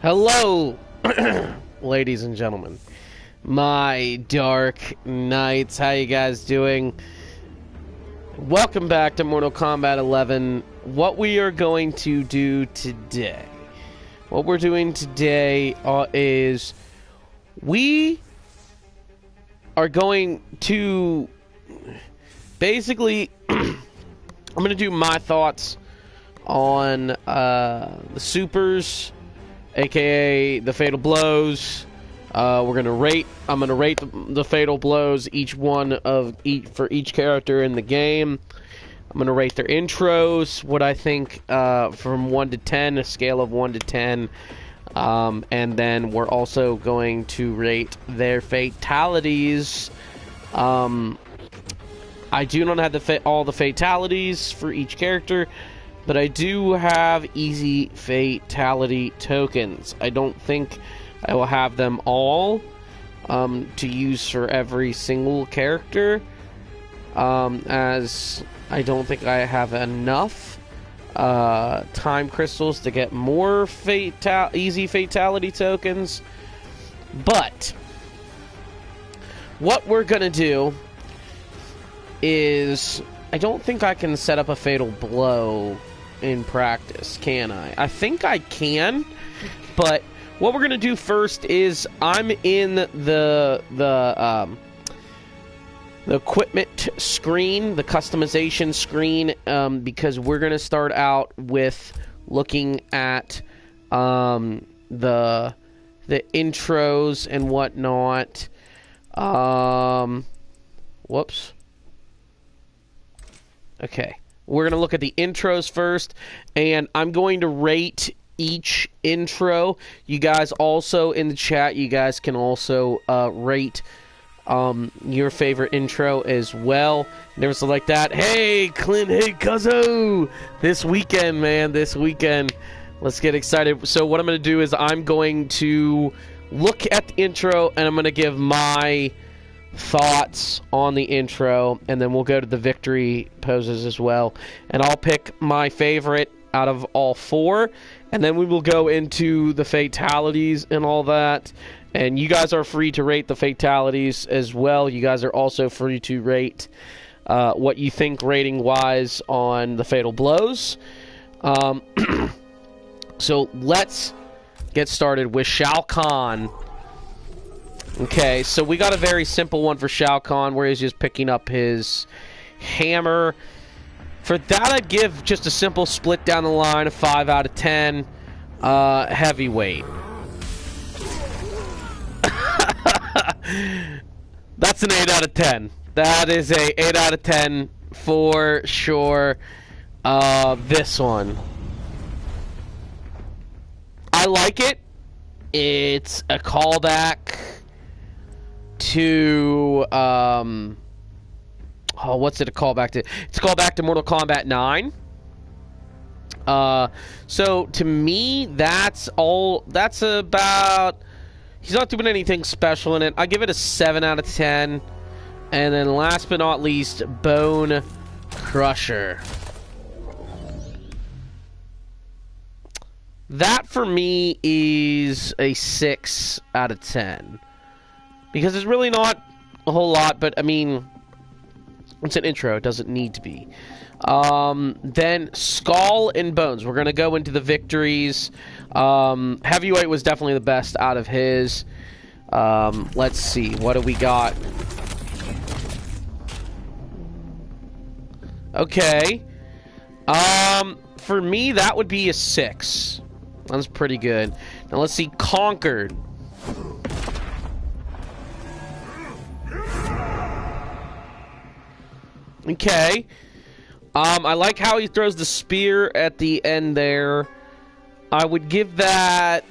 Hello, ladies and gentlemen. My dark knights, how you guys doing? Welcome back to Mortal Kombat 11. What we are going to do today, is we are going to basically, I'm going to do my thoughts on the supers, aka the fatal blows. I'm gonna rate the fatal blows, for each character in the game. I'm gonna rate their intros, what I think from 1 to 10, a scale of 1 to 10, and then we're also going to rate their fatalities. I do not have all the fatalities for each character, but I do have easy fatality tokens. I don't think I will have them all to use for every single character, as I don't think I have enough time crystals to get more easy fatality tokens. But what we're gonna do is, I don't think I can set up a fatal blow in practice, can I? I think I can, but what we're gonna do first is I'm in the equipment screen, the customization screen, because we're gonna start out with looking at the intros and whatnot. Whoops. Okay. We're going to look at the intros first, and I'm going to rate each intro. You guys also, in the chat, you guys can also rate your favorite intro as well. Never so like that. Hey, Clint, hey, Cuzzo! This weekend, man, this weekend. Let's get excited. So what I'm going to do is I'm going to look at the intro, and I'm going to give my thoughts on the intro, and then we'll go to the victory poses as well, and I'll pick my favorite out of all four, and then we will go into the fatalities and all that. And you guys are free to rate the fatalities as well. You guys are also free to rate what you think rating wise on the fatal blows. So let's get started with Shao Kahn. Okay, so we got a very simple one for Shao Kahn, where he's just picking up his hammer. For that, I'd give just a simple split down the line, a 5 out of 10. Heavyweight. That's an 8 out of 10. That is a 8 out of 10 for sure. This one, I like it. It's a callback to what's it a callback to? It's a callback to Mortal Kombat 9. So to me, that's about, he's not doing anything special in it. I give it a 7 out of 10. And then last but not least, Bone Crusher. That for me is a 6 out of 10. Because it's really not a whole lot, but I mean, it's an intro, it doesn't need to be. Then Skull and Bones. We're going to go into the victories. Heavyweight was definitely the best out of his. Let's see, what do we got? Okay. For me, that would be a 6. That's pretty good. Now let's see, Conquered. Okay. I like how he throws the spear at the end there. I would give that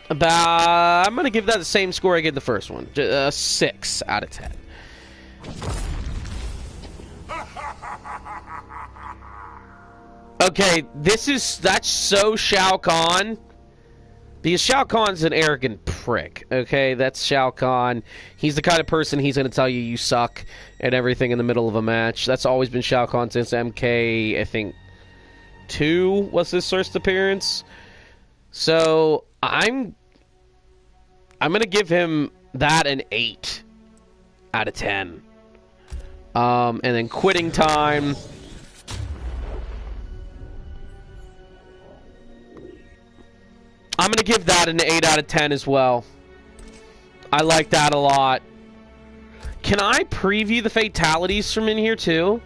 about, I'm going to give that the same score I gave the first one. A 6 out of 10. Okay, that's so Shao Kahn. Because Shao Kahn's an arrogant prick, okay? That's Shao Kahn. He's the kind of person, he's going to tell you you suck and everything in the middle of a match. That's always been Shao Kahn since MK, I think, 2 was his first appearance. So I'm gonna give him that an 8 out of 10. And then quitting time. I'm gonna give that an 8 out of 10 as well. I like that a lot. Can I preview the fatalities from in here too?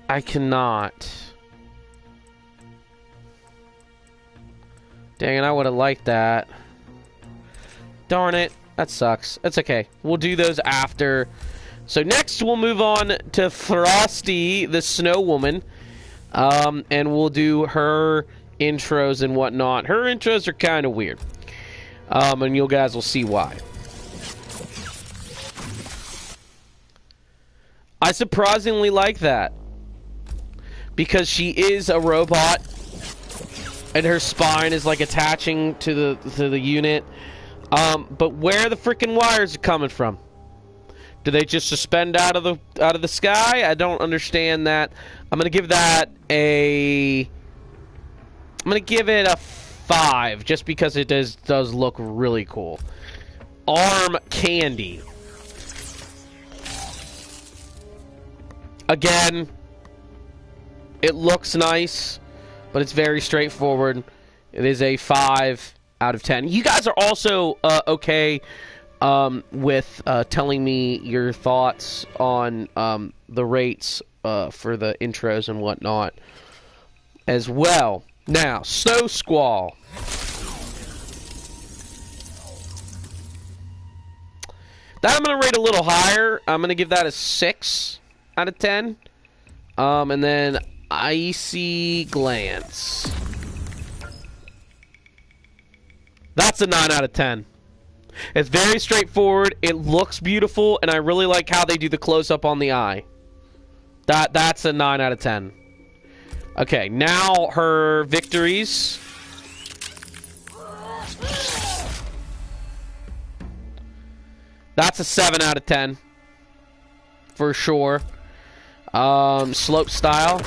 I cannot. Dang it, I would have liked that. Darn it. That sucks. It's okay. We'll do those after. So next we'll move on to Frosty, the Snow Woman. And we'll do her intros and whatnot. Her intros are kind of weird. And you guys will see why. I surprisingly like that. Because she is a robot. And her spine is like attaching to the unit. But where the freaking wires are coming from? Do they just suspend out of the sky? I don't understand that. I'm gonna give that a. I'm gonna give it a 5, just because it does look really cool. Arm candy. Again, it looks nice, but it's very straightforward. It is a 5 out of 10. You guys are also okay with telling me your thoughts on the rates for the intros and whatnot as well. Now, Snow Squall. That I'm going to rate a little higher. I'm going to give that a 6 out of 10. And then Icy Glance. That's a 9 out of 10. It's very straightforward. It looks beautiful, and I really like how they do the close-up on the eye. That's a 9 out of 10. Okay, now her victories. That's a 7 out of 10. For sure. Slope style.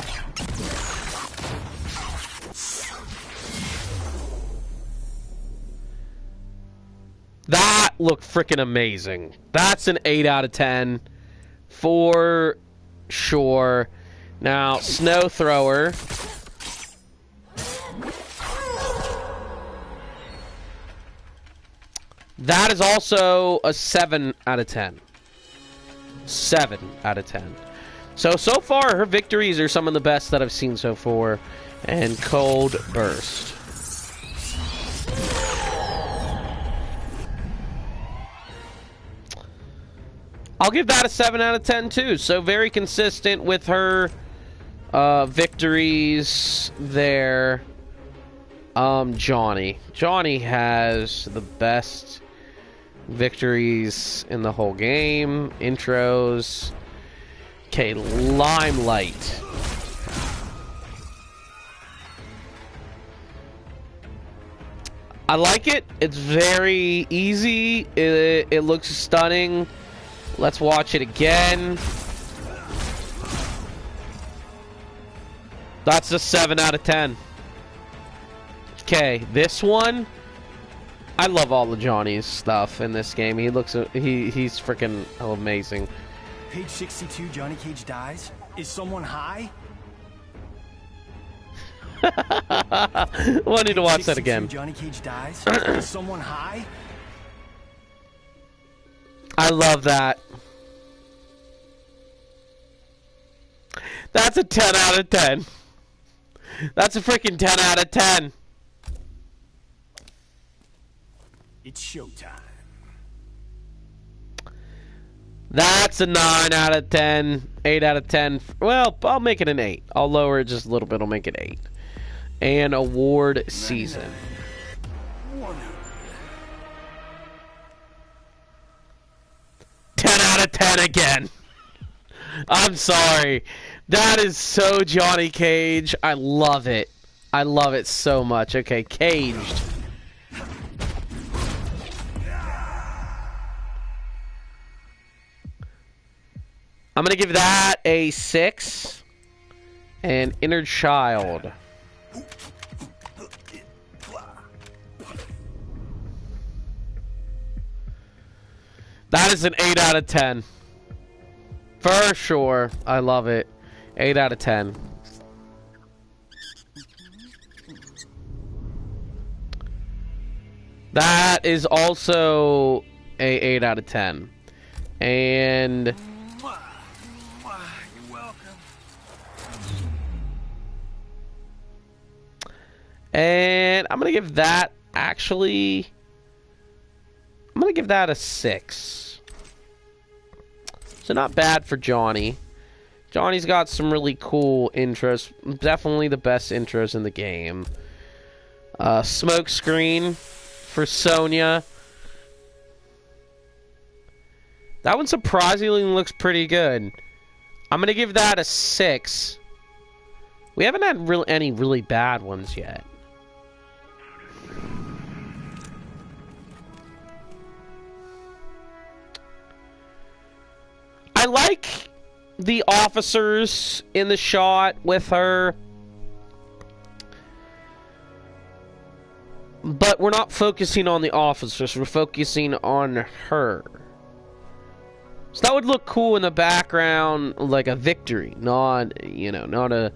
That looked freaking amazing. That's an 8 out of 10. For sure. Now, Snow Thrower. That is also a 7 out of 10. 7 out of 10. So far, her victories are some of the best that I've seen so far. And Cold Burst. I'll give that a 7 out of 10 too. So very consistent with her victories there. Johnny. Johnny has the best victories in the whole game. Intros. Okay, Limelight. I like it. It's very easy. It looks stunning. Let's watch it again. That's a 7 out of 10. Okay, this one. I love all the Johnny's stuff in this game. He looks, he's freaking amazing. Page 62, Johnny Cage dies. Is someone high? I need to watch that again. Johnny Cage dies. Is someone high? I love that. That's a 10 out of 10. That's a freaking 10 out of 10. It's showtime. That's a 9 out of 10. 8 out of 10. Well, I'll make it an 8. I'll lower it just a little bit. I'll make it 8. And award season. 10 out of 10 again. I'm sorry. That is so Johnny Cage. I love it. I love it so much. Okay, Caged. I'm going to give that a 6. And Inner Child. That is an 8 out of 10. For sure. I love it. 8 out of 10. That is also a 8 out of 10. And You're welcome. I'm gonna give that actually. I'm gonna give that a 6. So not bad for Johnny. Johnny's got some really cool intros. Definitely the best intros in the game. Smoke screen for Sonya. That one surprisingly looks pretty good. I'm gonna give that a 6. We haven't had any really bad ones yet. I like the officers in the shot with her. But we're not focusing on the officers, we're focusing on her. So that would look cool in the background, like a victory, not, you know, not an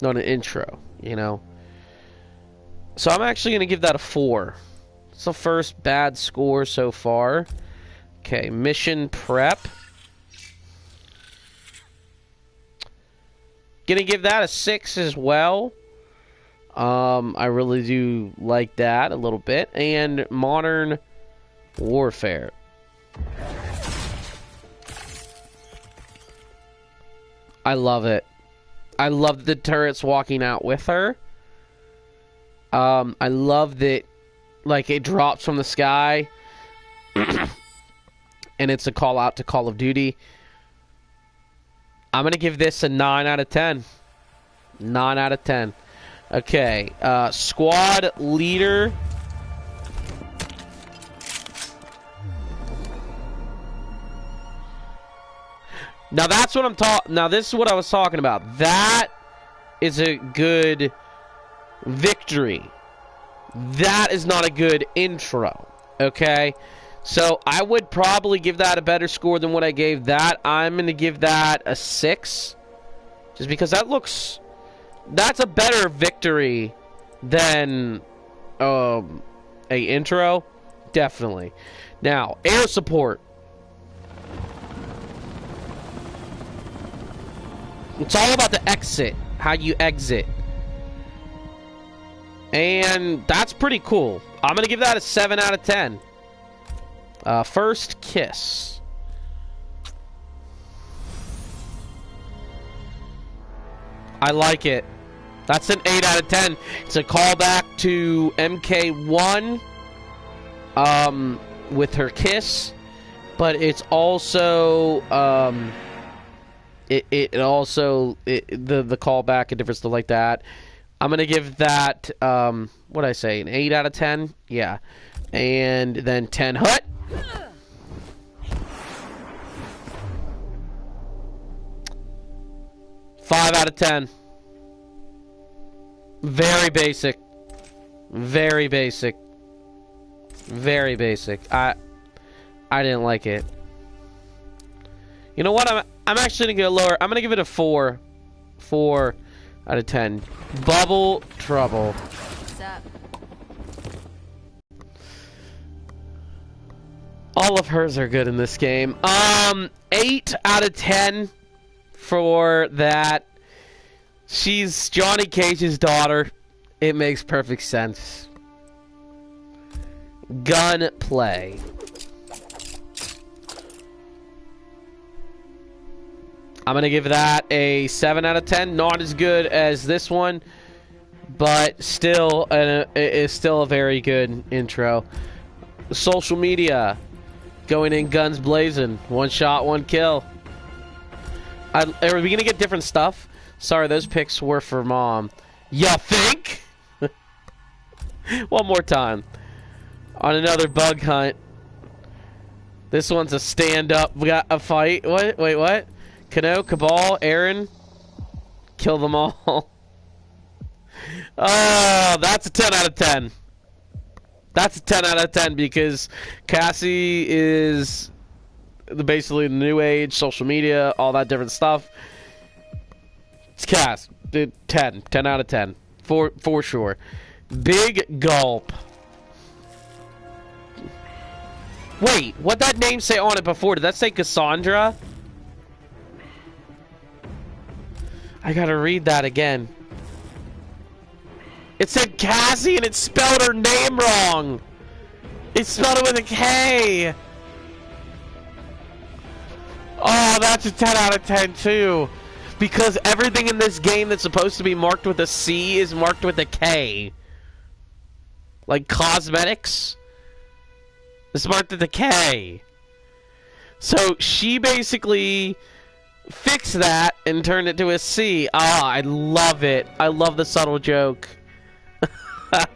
intro, you know. So I'm actually going to give that a 4. It's the first bad score so far. Okay, mission prep. Gonna give that a 6 as well. I really do like that a little bit. And modern warfare. I love it. I love the turrets walking out with her. I love that, like, it drops from the sky. And it's a call out to Call of Duty. I'm going to give this a 9 out of 10. 9 out of 10. Okay. Squad leader. Now that's what I'm talking. Now this is what I was talking about. That is a good victory. That is not a good intro. Okay? So I would probably give that a better score than what I gave that. I'm going to give that a 6. Just because that's a better victory than a intro. Definitely. Now, air support. It's all about the exit. How you exit. And that's pretty cool. I'm going to give that a 7 out of 10. First kiss. I like it. That's an 8 out of 10. It's a callback to MK1 with her kiss, but it's also the callback and different stuff like that. I'm gonna give that what did I say, an 8 out of 10? Yeah. And then 10 hut. Five out of 10. Very basic. Very basic. Very basic. I didn't like it. You know what? I'm actually gonna go lower. I'm gonna give it a 4. 4 out of 10. Bubble trouble. What's up? All of hers are good in this game. 8 out of 10 for that. She's Johnny Cage's daughter. It makes perfect sense. Gunplay. I'm going to give that a 7 out of 10. Not as good as this one, but still, it is still a very good intro. Social media. Going in guns blazing. One shot, one kill. Are we going to get different stuff? Sorry, those picks were for Mom. Ya think? One more time. On another bug hunt. This one's a stand-up. We got a fight. What? Wait, what? Kano, Cabal, Aaron. Kill them all. Oh, that's a 10 out of 10. That's a 10 out of 10 because Cassie is basically the new age, social media, all that different stuff. It's Cass. 10 out of 10 for sure. Big gulp. Wait, what that name say on it before? Did that say Cassandra? I gotta read that again. It said Cassie and it spelled her name wrong. It spelled it with a K. Oh, that's a 10 out of 10 too. Because everything in this game that's supposed to be marked with a C is marked with a K. Like cosmetics. It's marked with a K. So she basically fixed that and turned it to a C. Ah, I love it. I love the subtle joke.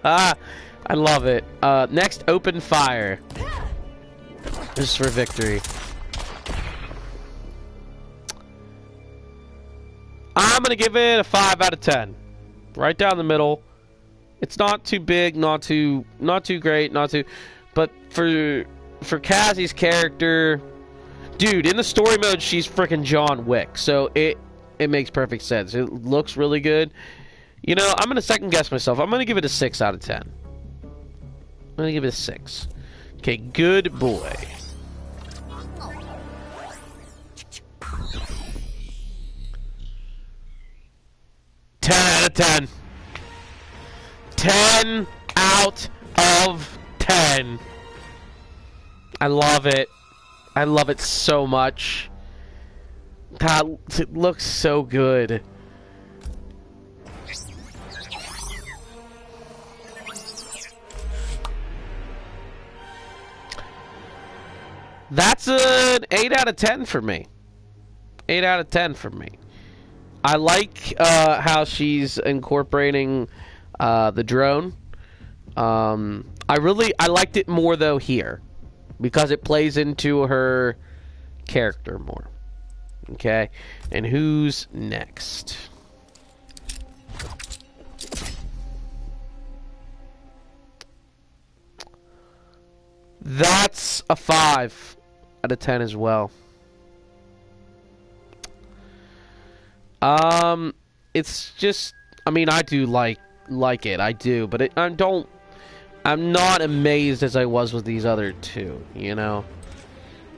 I love it. Next, open fire. This is for victory. I'm gonna give it a 5 out of 10. Right down the middle. It's not too big, not too great, not too. But for Cassie's character, dude, in the story mode, she's freaking John Wick. So it makes perfect sense. It looks really good. You know, I'm gonna second guess myself. I'm gonna give it a 6 out of 10. I'm gonna give it a 6. Okay, good boy. Out of 10. 10 out of 10. I love it. I love it so much. It looks so good. That's an 8 out of 10 for me. 8 out of 10 for me. I like how she's incorporating the drone. I liked it more though here because it plays into her character more. Okay, and who's next? That's a 5 out of 10 as well. It's just, I mean, I do like it, I do, but I'm not amazed as I was with these other two, you know.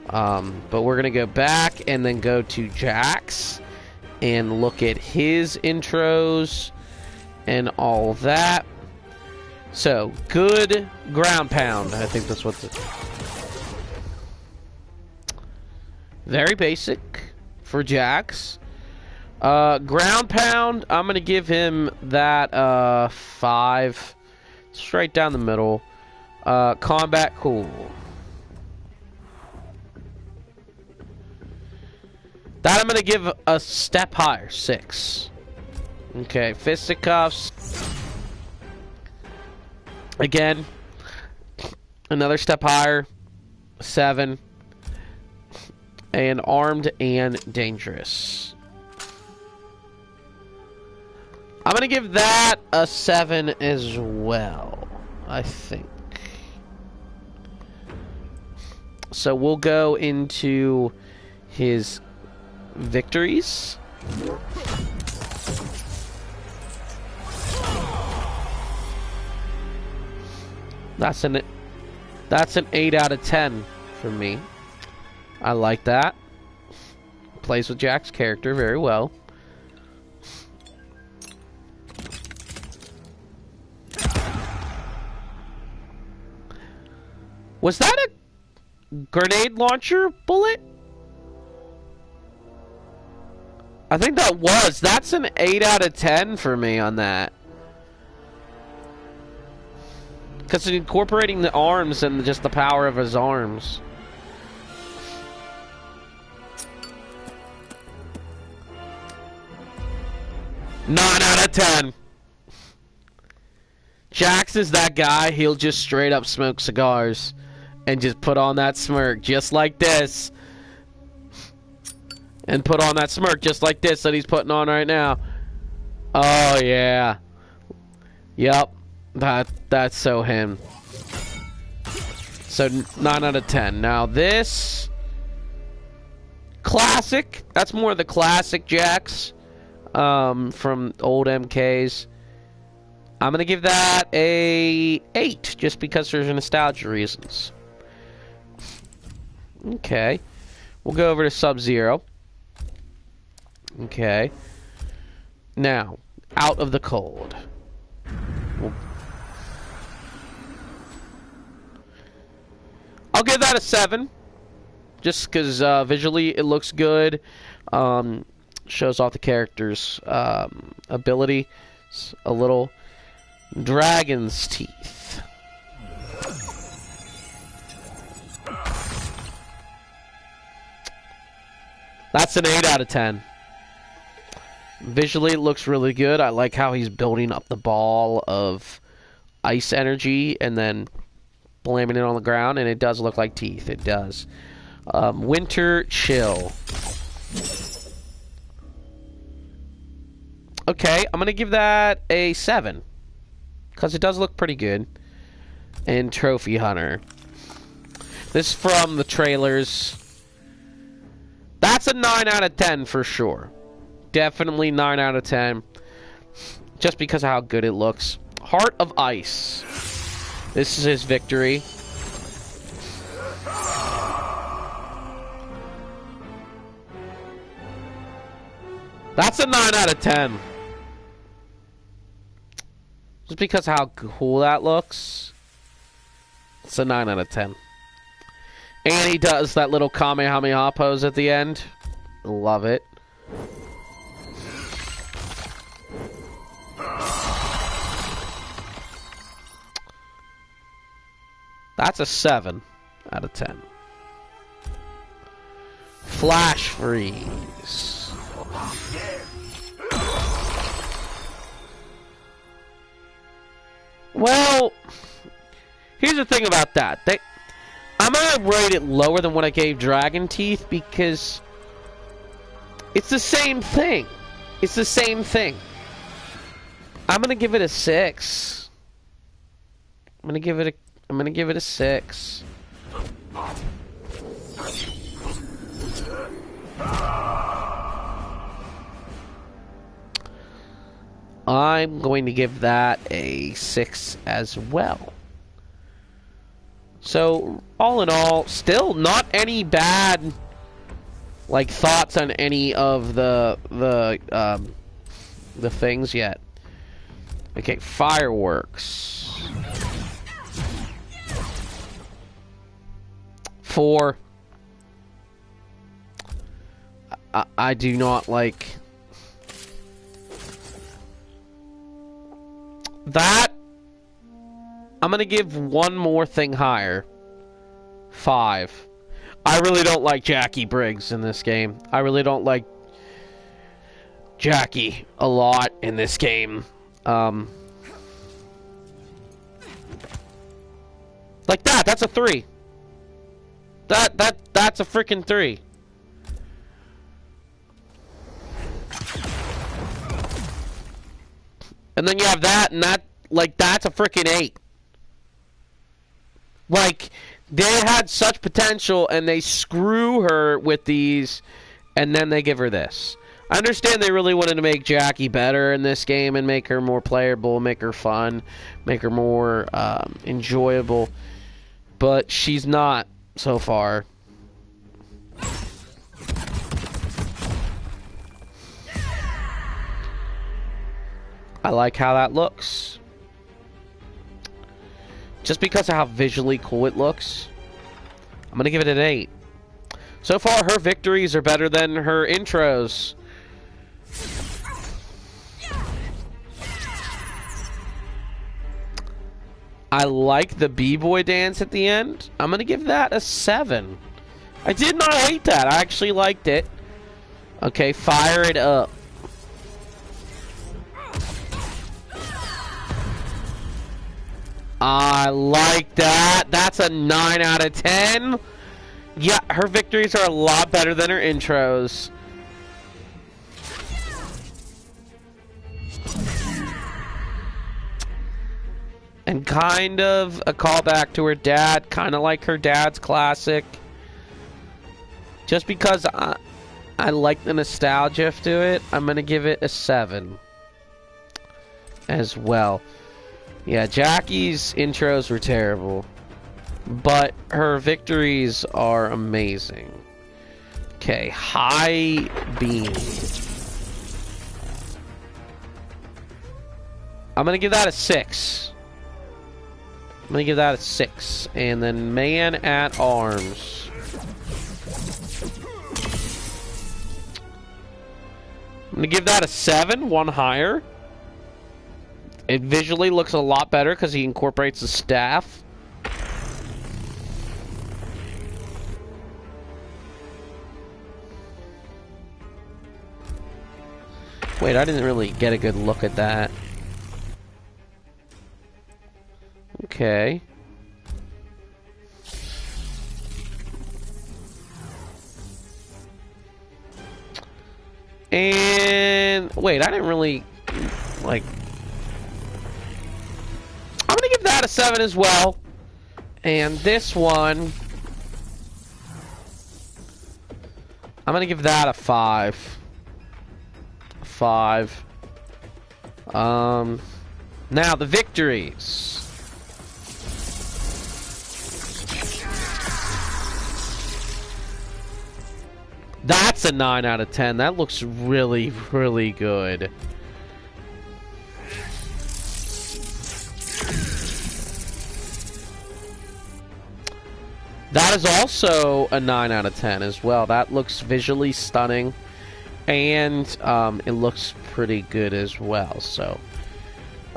But we're gonna go back and then go to Jax and look at his intros and all that. So, good ground pound. I think that's what very basic for Jax. Ground pound, I'm gonna give him that 5. Straight down the middle. Combat, cool. That I'm gonna give a step higher, 6. Okay, fisticuffs. Again, another step higher, 7. And armed and dangerous. I'm gonna give that a 7 as well, I think. So we'll go into his victories. That's an 8 out of 10 for me. I like that. Plays with Jack's character very well. Was that a grenade launcher bullet? I think that was. That's an 8 out of 10 for me on that. Because incorporating the arms and just the power of his arms. Nine out of 10. Jax is that guy, he'll just straight up smoke cigars and just put on that smirk just like this. And put on that smirk just like this that he's putting on right now. Oh yeah. Yep. That's so him. So 9 out of 10. Now this classic, that's more the classic Jax from old MKs. I'm going to give that a 8 just because there's nostalgia reasons. Okay. We'll go over to Sub-Zero. Okay. Now, out of the cold. I'll give that a 7. Just because visually it looks good. Shows off the character's ability. It's a little dragon's teeth. That's an 8 out of 10. Visually, it looks really good. I like how he's building up the ball of ice energy and then blaming it on the ground, and it does look like teeth. It does. Winter Chill. Okay, I'm going to give that a 7. Because it does look pretty good. And Trophy Hunter. This is from the trailers. That's a 9 out of 10 for sure. Definitely 9 out of 10. Just because of how good it looks. Heart of Ice. This is his victory. That's a 9 out of 10. Just because of how cool that looks. It's a 9 out of 10. And he does that little Kamehameha pose at the end. Love it. That's a 7 out of 10. Flash Freeze. Well, here's the thing about that. I'm going to rate it lower than what I gave Dragon Teeth because it's the same thing. It's the same thing. I'm going to give it a 6. I'm going to give it a 6. I'm going to give that a 6 as well. So, all in all, still not any bad, like, thoughts on any of the things yet. Okay, Fireworks. 4. I do not like that. I'm gonna give one more thing higher. 5. I really don't like Jackie Briggs in this game. I really don't like Jackie a lot in this game. Like that. That's a 3. That's a freaking 3. And then you have that, and that, like, that's a freaking 8. Like, they had such potential, and they screw her with these, and then they give her this. I understand they really wanted to make Jackie better in this game and make her more playable, make her fun, make her more enjoyable. But she's not so far. I like how that looks. Just because of how visually cool it looks, I'm going to give it an 8. So far, her victories are better than her intros. I like the B-boy dance at the end. I'm going to give that a 7. I did not hate that. I actually liked it. Okay, Fire It Up. I like that. That's a 9 out of 10. Yeah, her victories are a lot better than her intros. And kind of a callback to her dad, kind of like her dad's classic. Just because I like the nostalgia to it, I'm going to give it a 7 as well. Yeah, Jackie's intros were terrible, but her victories are amazing. Okay, High Beam. I'm going to give that a 6. I'm going to give that a 6. And then Man at Arms. I'm going to give that a 7, one higher. It visually looks a lot better because he incorporates the staff. Wait, I didn't really get a good look at that. Okay. And wait, I didn't really like. I'm gonna give that a 7 as well. And this one, I'm gonna give that a 5. 5. Now the victories. That's a 9 out of 10. That looks really, really good. That is also a 9 out of 10 as well. That looks visually stunning. And it looks pretty good as well. So,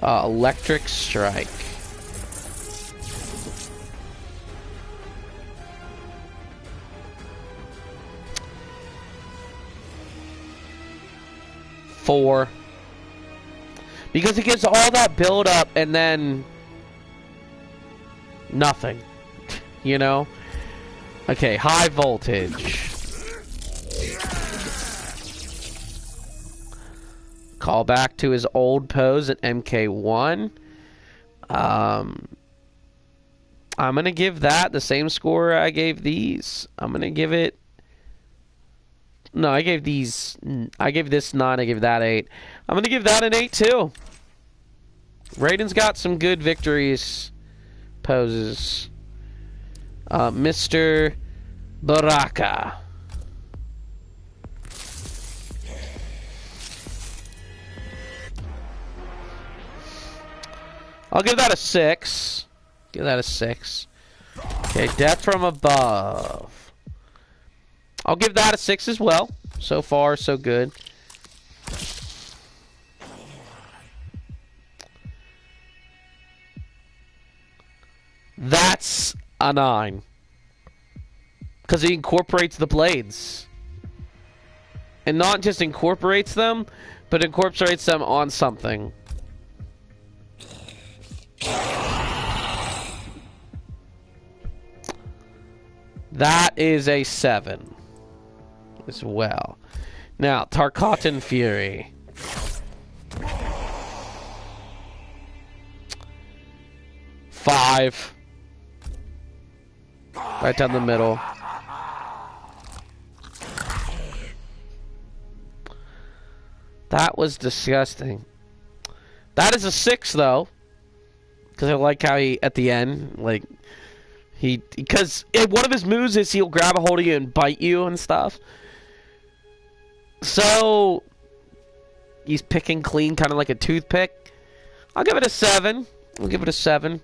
Electric Strike. Four, because it gives all that build up and then nothing, you know. Okay, High Voltage. Call back to his old pose at MK1. I'm gonna give that the same score I gave these. I'm gonna give it. No, I gave these. I gave this 9. I gave that 8. I'm gonna give that an 8 too. Raiden's got some good victories poses. Mr. Baraka. I'll give that a 6. Give that a 6. Okay, Death from Above. I'll give that a 6 as well. So far, so good. That's a 9. Because he incorporates the blades. And not just incorporates them, but incorporates them on something. That is a 7 as well. Now, Tarkatan Fury. Five. Right down the middle. That was disgusting. That is a 6 though. Because I like how he, at the end, like, because one of his moves is he'll grab a hold of you and bite you and stuff. So, he's picking clean, kind of like a toothpick. I'll give it a 7. I'll give it a 7.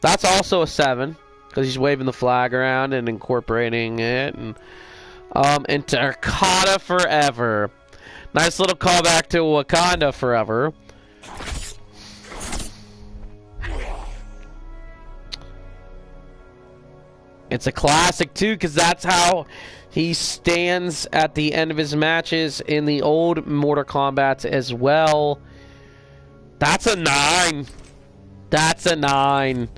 That's also a 7, because he's waving the flag around and incorporating it. And Wakanda Forever. Nice little callback to Wakanda Forever. It's a classic too, because that's how he stands at the end of his matches in the old Mortal Kombat as well. That's a 9. That's a 9.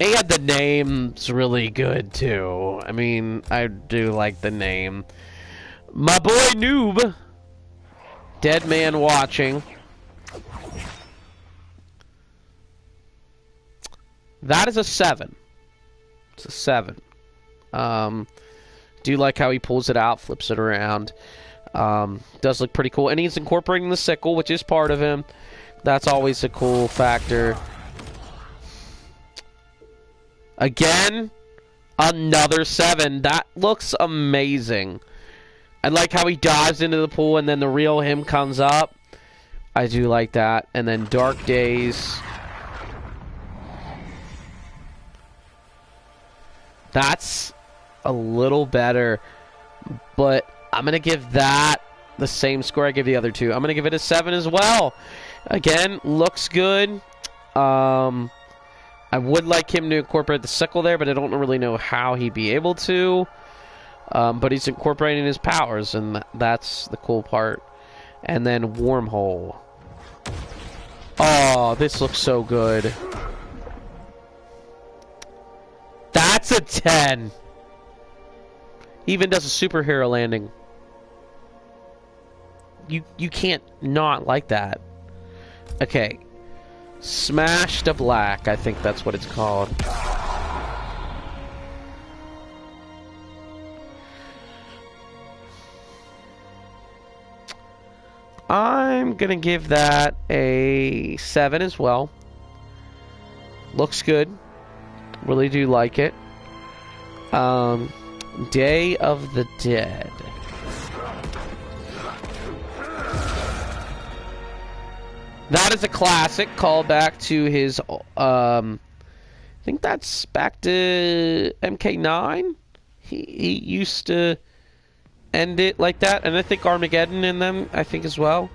And the name's really good, too. I mean, I do like the name. My boy Noob. Dead man watching. That is a 7. It's a 7. Do like how he pulls it out, flips it around. Does look pretty cool. And he's incorporating the sickle, which is part of him. That's always a cool factor. Again, another 7. That looks amazing. I like how he dives into the pool and then the real him comes up. I do like that. And then Dark Days. That's a little better. But I'm going to give that the same score I give the other two. I'm going to give it a 7 as well. Again, looks good. I would like him to incorporate the sickle there, but I don't really know how he'd be able to. But he's incorporating his powers, and that's the cool part. And then Wormhole. Oh, this looks so good. That's a 10. He even does a superhero landing. You can't not like that. Okay. Smash to Black, I think that's what it's called. I'm gonna give that a 7 as well. Looks good. Really do like it. Day of the Dead. That is a classic callback to his, I think that's back to MK9. He used to end it like that, and I think Armageddon in them, I think as well.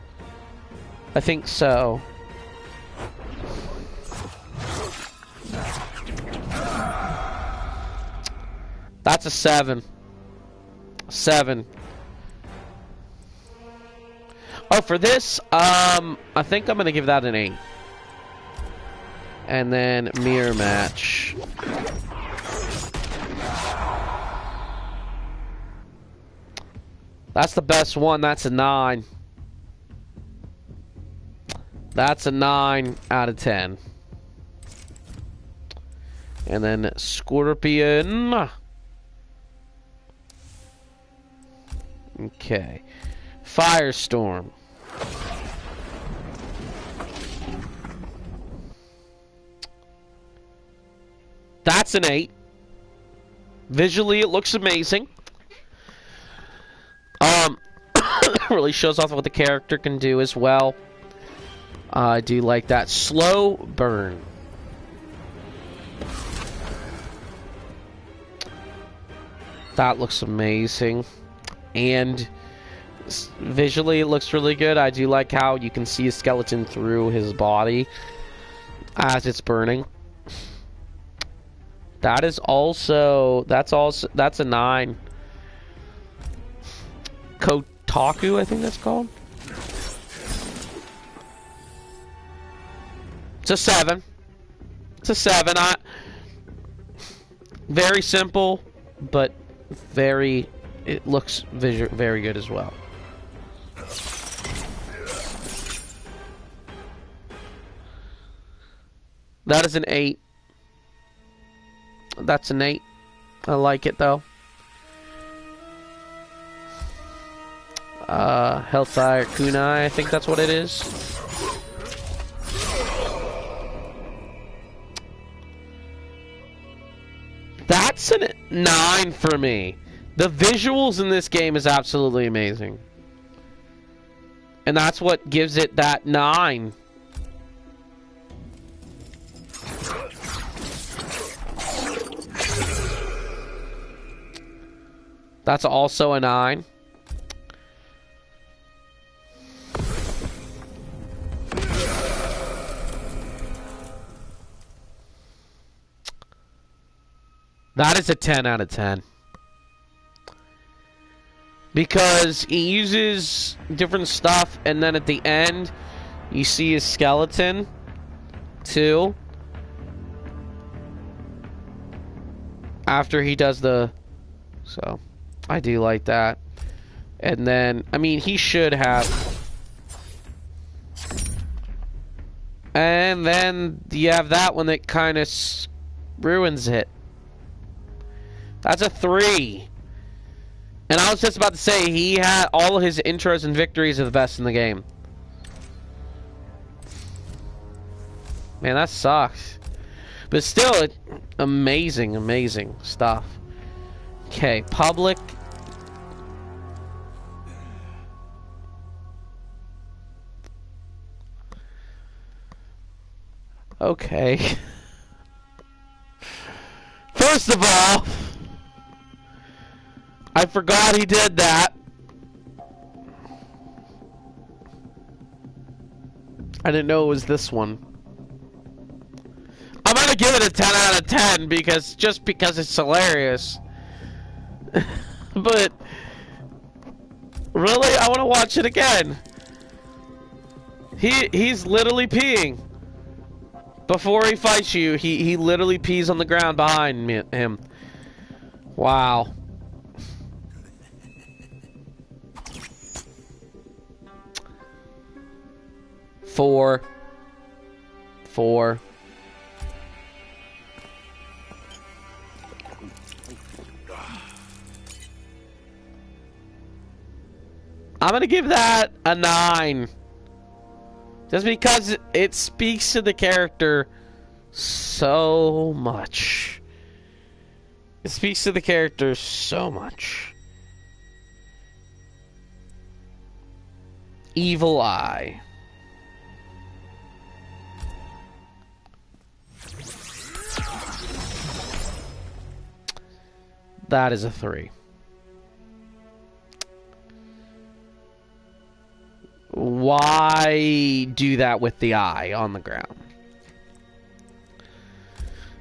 I think so. That's a 7. 7. Oh, for this, I think I'm going to give that an 8. And then Mirror Match. That's the best one. That's a 9. That's a 9 out of 10. And then Scorpion. Okay. Firestorm. That's an 8. Visually, it looks amazing. Really shows off what the character can do as well. I do like that. Slow burn. That looks amazing. And visually, it looks really good. I do like how you can see a skeleton through his body as it's burning. That's a 9. Kotaku, I think that's called. It's a 7. It's a 7. Very simple, but it looks very good as well. That is an 8. That's an 8. I like it though. Hellfire Kunai, I think that's what it is. That's a 9 for me. The visuals in this game is absolutely amazing. And that's what gives it that 9. That's also a 9. That is a 10 out of 10. Because he uses different stuff, and then at the end, you see his skeleton, too. after he does the... So, I do like that. And then, I mean, he should have... And then you have that one that kind of ruins it. That's a 3. And I was just about to say, he had all of his intros and victories are the best in the game. Man, that sucks. But still, amazing, amazing stuff. Okay, public. Okay. First of all, I forgot he did that. I didn't know it was this one. I'm gonna give it a 10 out of 10 because it's hilarious. But really, I want to watch it again. He's literally peeing. Before he fights you, he literally pees on the ground behind him. Wow. Four. I'm gonna give that a 9. Just because it speaks to the character so much. It speaks to the character so much. Evil Eye. That is a 3. Why do that with the eye on the ground?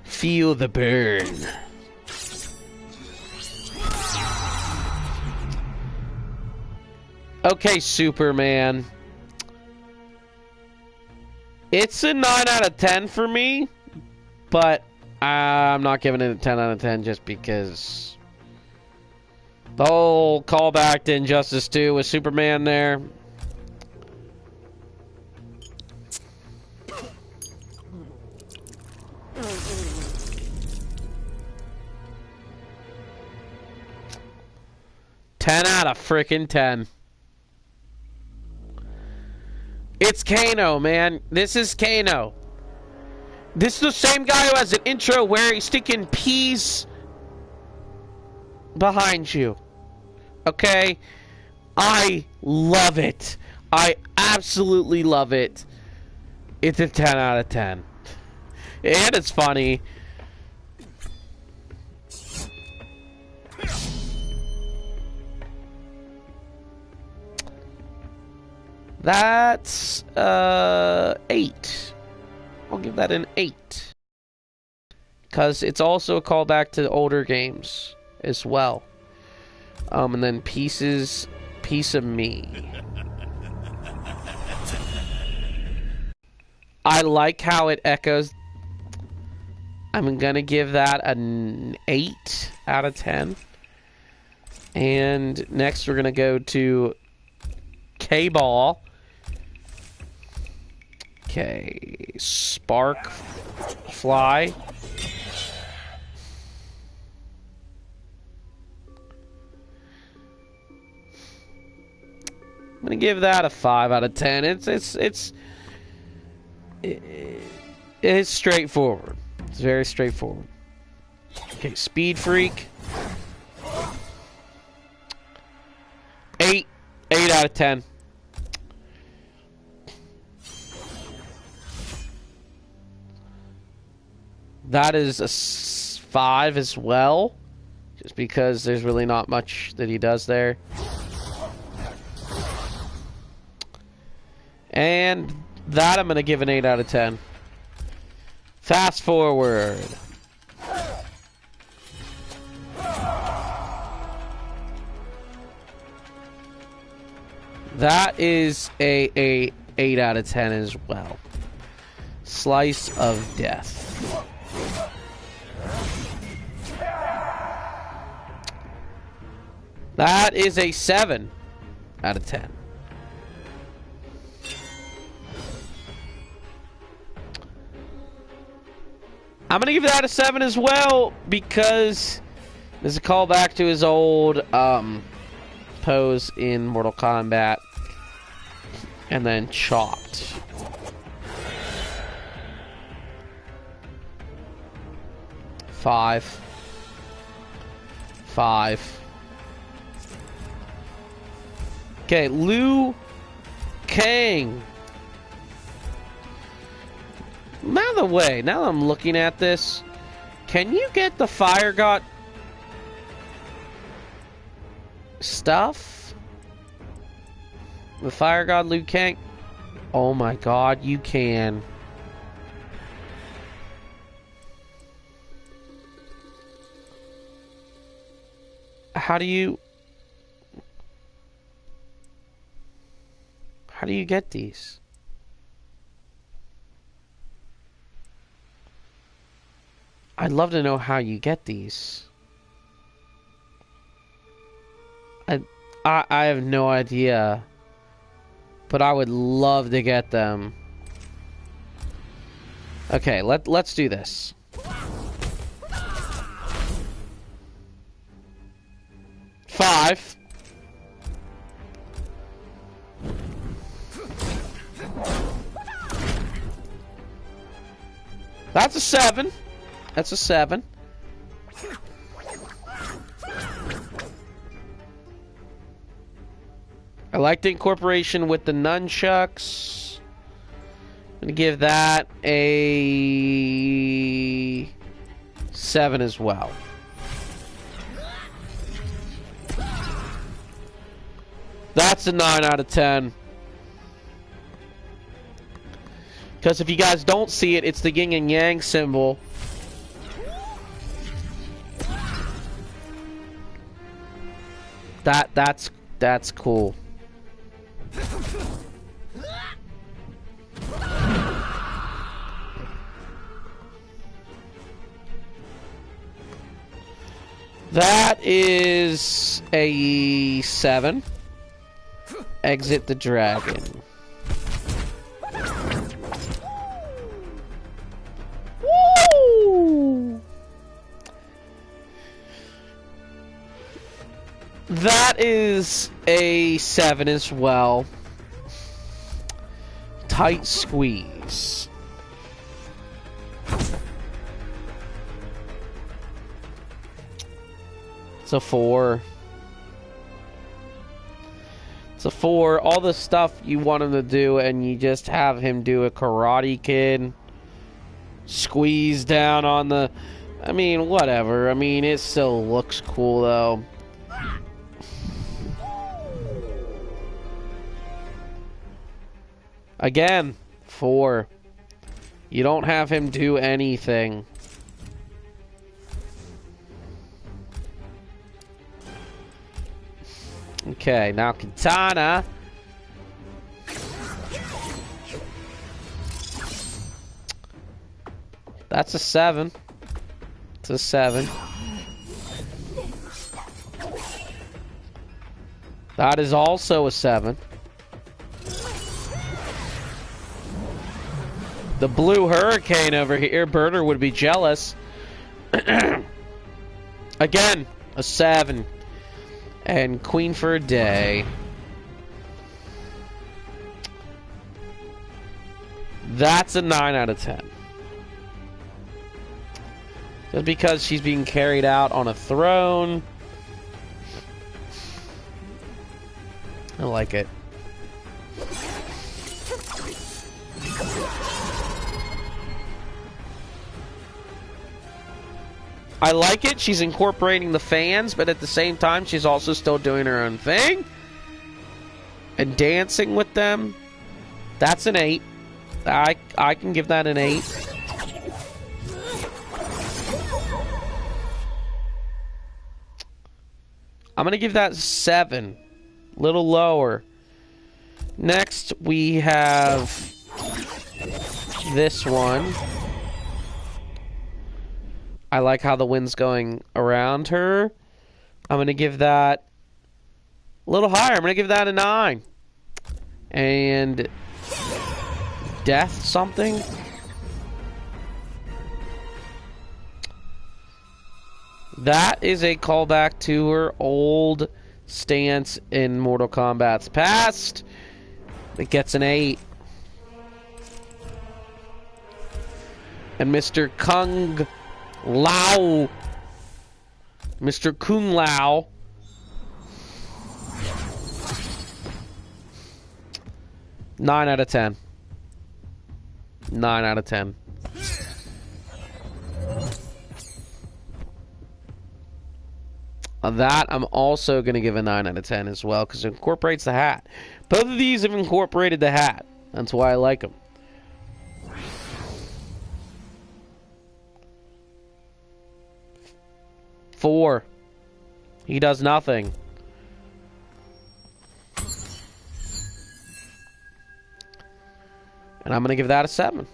Feel the burn. Okay, Superman. It's a 9 out of 10 for me, but I'm not giving it a 10 out of 10 just because the whole callback to Injustice 2 with Superman there. Ten out of frickin' 10. It's Kano, man. This is Kano. This is the same guy who has an intro where he's sticking peas behind you. Okay? I love it. I absolutely love it. It's a 10 out of 10. And it's funny. That's 8. I'll give that an 8. Because it's also a callback to older games as well. And then Piece of Me. I like how it echoes. I'm gonna give that an 8 out of 10. And next we're gonna go to K-Ball. Okay, Spark Fly. I'm gonna give that a 5 out of 10. It's straightforward. It's very straightforward. Okay, Speed Freak. 8 out of 10. That is a 5 as well, just because there's really not much that he does there. And that I'm going to give an 8 out of 10. Fast forward. That is a 8 out of 10 as well. Slice of Death. That is a 7 out of 10. I'm going to give that a 7 as well because there's a callback to his old pose in Mortal Kombat. And then chopped. Five. Okay, Liu Kang. By the way, now that I'm looking at this, can you get the Fire God stuff? The Fire God Liu Kang? Oh my god, you can. How do you get these? I'd love to know how you get these. I have no idea. But I would love to get them. Okay, let's do this. Five. That's a 7. That's a 7. I like the incorporation with the nunchucks. I'm gonna give that a 7 as well. That's a 9 out of 10. Because if you guys don't see it, it's the yin and yang symbol. That's cool. That is a 7. Exit the dragon. Woo! That is a 7 as well. Tight squeeze. It's a 4. It's a 4. All the stuff you want him to do, and you just have him do a Karate Kid. Squeeze down on the... I mean, whatever. I mean, it still looks cool, though. Again, 4. You don't have him do anything. Okay, now Katana. That's a 7. It's a 7. That is also a 7. The blue hurricane over here, Burner would be jealous. Again, a 7. And Queen for a Day. That's a 9 out of 10. Just because she's being carried out on a throne. I like it. I like it. She's incorporating the fans, but at the same time, she's also still doing her own thing. And dancing with them. That's an 8. I can give that an 8. I'm going to give that 7. Little lower. Next, we have this one. I like how the wind's going around her. I'm going to give that A little higher. I'm going to give that a 9. And death something? That is a callback to her old stance in Mortal Kombat's past. It gets an 8. And Mr. Kung Lao, Mr. Kung Lao, nine out of 10. 9 out of 10. That I'm also going to give a 9 out of 10 as well, because it incorporates the hat. Both of these have incorporated the hat. That's why I like them. Four. He does nothing. And I'm going to give that a 7.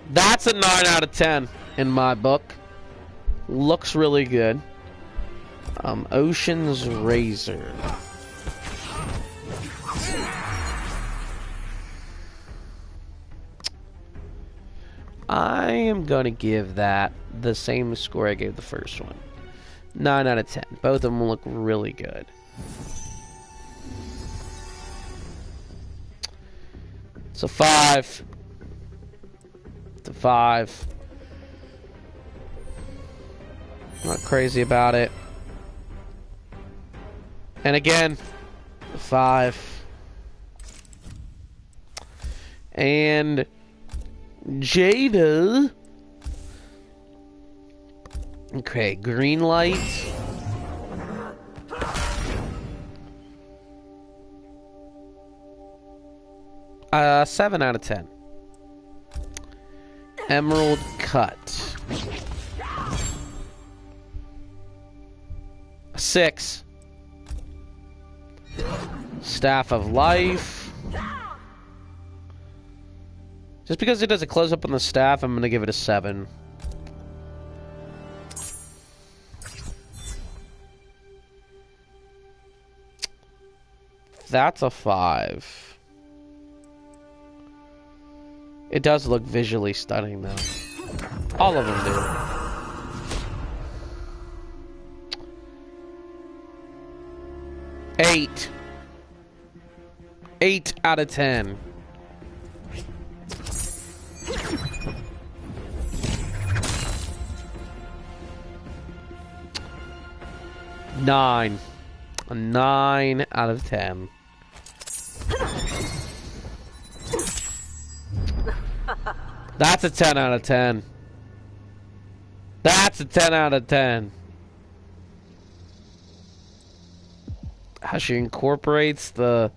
That's a 9 out of 10 in my book. Looks really good. Ocean's Razor. I am going to give that the same score I gave the first one. 9 out of 10. Both of them look really good. It's a 5. It's a 5. Not crazy about it. And again, a 5. And Jada. Okay, green light. 7 out of 10. Emerald cut. 6. Staff of Life. Just because it does a close up on the staff, I'm going to give it a 7. That's a 5. It does look visually stunning, though. All of them do. Eight. 8 out of 10. Nine. A 9 out of 10. That's a 10 out of 10. That's a 10 out of 10. How she incorporates the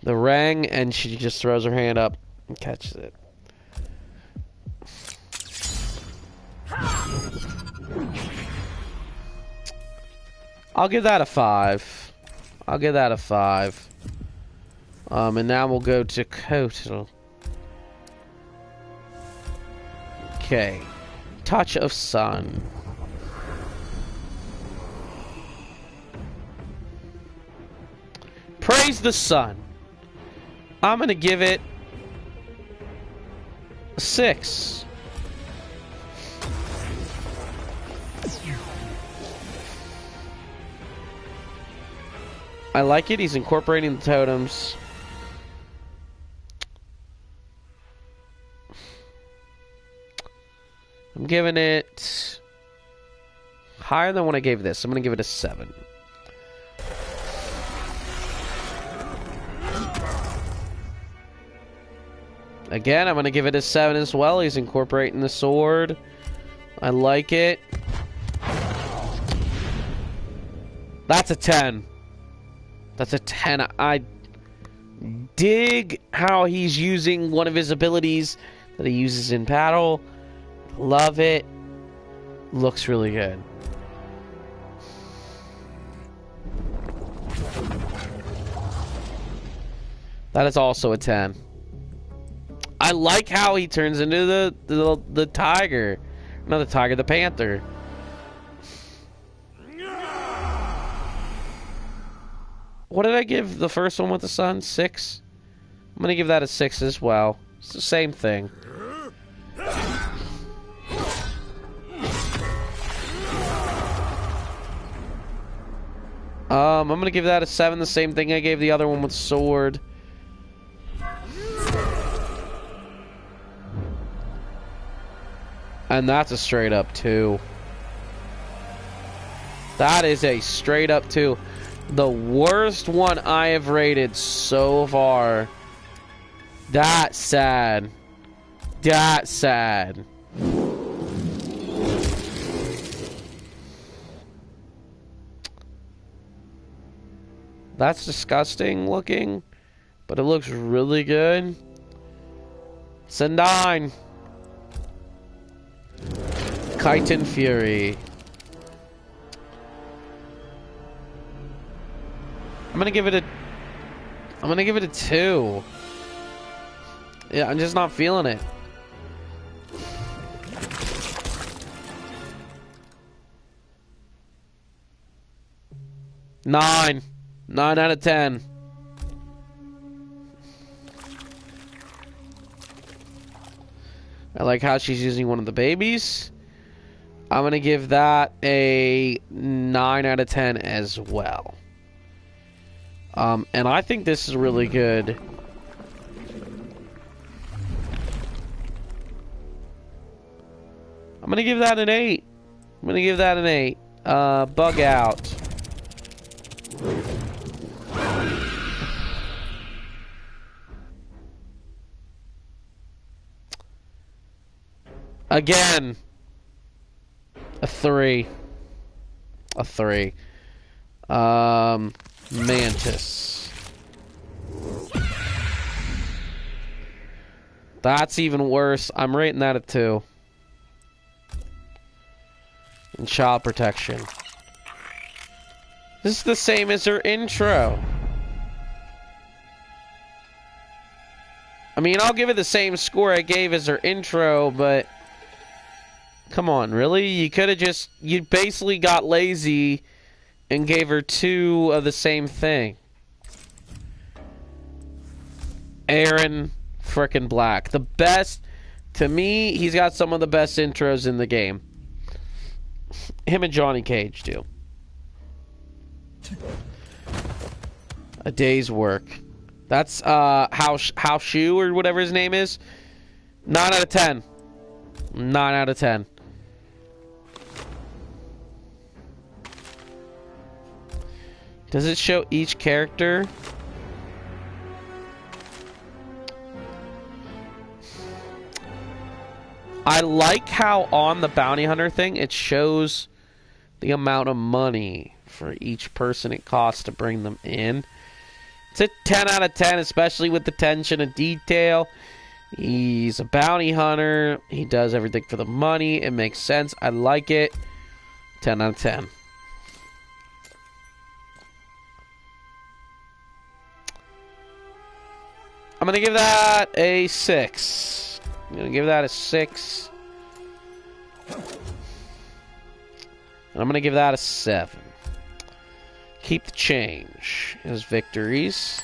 ring and she just throws her hand up and catches it. I'll give that a 5. I'll give that a 5. And now we'll go to Kotal. Okay. Touch of Sun. Praise the Sun. I'm gonna give it a 6. I like it. He's incorporating the totems. I'm giving it higher than what I gave this. I'm going to give it a 7. Again, I'm going to give it a 7 as well. He's incorporating the sword. I like it. That's a 10. That's a 10. I dig how he's using one of his abilities that he uses in battle. Love it. Looks really good. That is also a 10. I like how he turns into the tiger. Not the tiger, the panther. What did I give the first one with the sun? 6? I'm gonna give that a 6 as well. It's the same thing. I'm gonna give that a 7, the same thing I gave the other one with sword. And that's a straight up 2. That is a straight up 2. The worst one I have rated so far. That's sad. That's sad. That's disgusting looking, but it looks really good. It's a 9. Chitin Fury. I'm gonna give it a 2. Yeah, I'm just not feeling it. Nine out of 10. I like how she's using one of the babies. I'm gonna give that a 9 out of 10 as well. And I think this is really good. I'm gonna give that an 8. I'm gonna give that an 8. Bug out. Again. A 3. A 3. Mantis. That's even worse. I'm rating that a 2. And child protection. This is the same as her intro. I mean, I'll give it the same score I gave as her intro, but... Come on, really? You could have just... You basically got lazy and gave her 2 of the same thing. Aaron frickin' Black. The best... To me, he's got some of the best intros in the game. Him and Johnny Cage do. A day's work. That's How Shu or whatever his name is. 9 out of 10. 9 out of 10. Does it show each character? I like how on the bounty hunter thing it shows the amount of money for each person it costs to bring them in. It's a 10 out of 10, especially with the attention and detail. He's a bounty hunter. He does everything for the money. It makes sense. I like it. 10 out of 10. I'm going to give that a 6. I'm going to give that a 6. And I'm going to give that a 7. Keep the change as victories.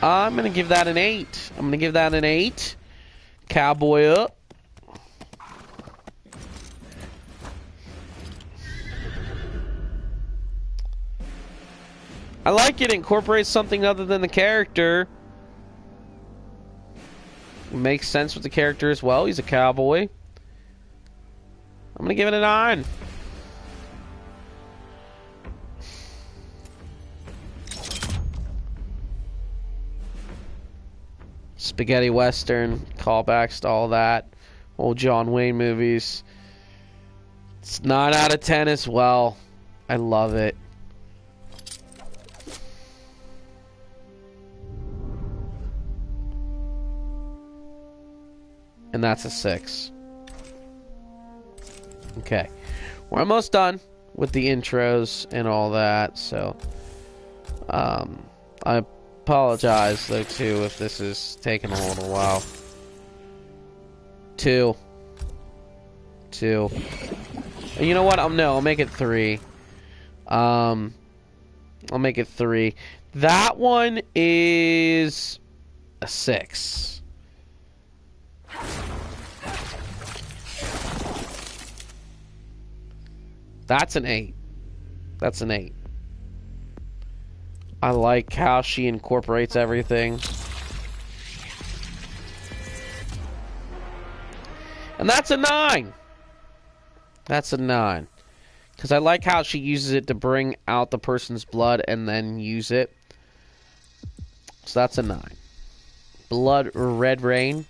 I'm going to give that an 8. I'm going to give that an 8. Cowboy up. I like it incorporates something other than the character. It makes sense with the character as well. He's a cowboy. I'm going to give it a 9. Spaghetti Western, callbacks to all that. Old John Wayne movies. It's 9 out of 10 as well. I love it. And that's a 6. Okay. We're almost done. with the intros and all that, so I apologize though too if this is taking a little while. 2. You know what? I'll make it 3. I'll make it 3. That one is a 6. That's an 8. That's an 8. I like how she incorporates everything. And that's a 9. That's a 9. Because I like how she uses it to bring out the person's blood and then use it. So that's a 9. Blood Red Rain.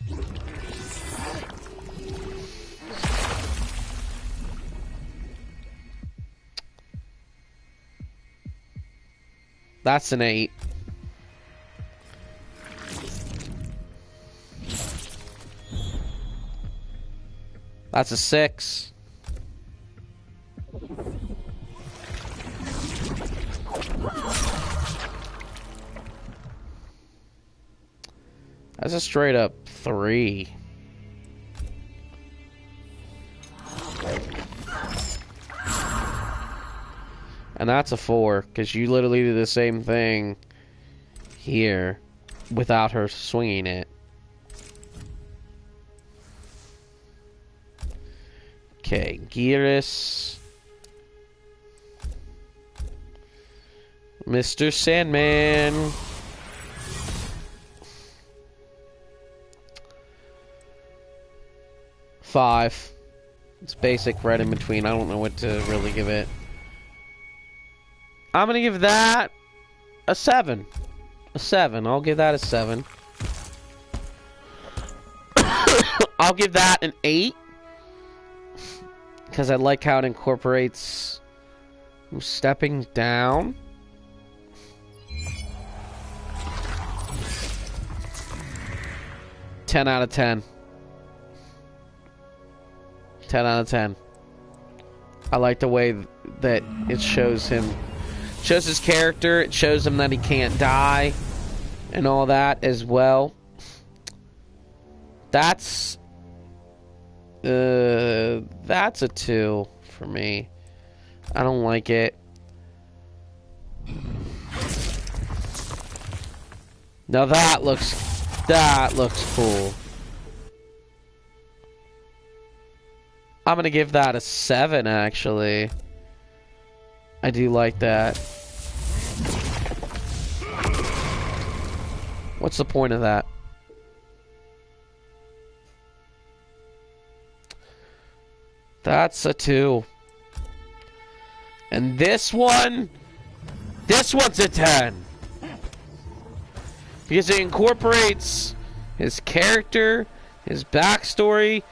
That's an 8. That's a 6. That's a straight up 3. And that's a 4, because you literally do the same thing here without her swinging it. Okay, Gearus. Mr. Sandman. Five. It's basic right in between. I don't know what to really give it. I'm gonna give that a 7. A 7. I'll give that a 7. I'll give that an 8. Because I like how it incorporates stepping down. Ten out of 10. 10 out of 10. I like the way that it shows him. Shows his character. It shows him that he can't die. And all that as well. That's a 2 for me. I don't like it. Now that looks cool. I'm gonna give that a 7 actually. I do like that. What's the point of that? That's a 2. And this one's a 10. Because it incorporates his character, his backstory,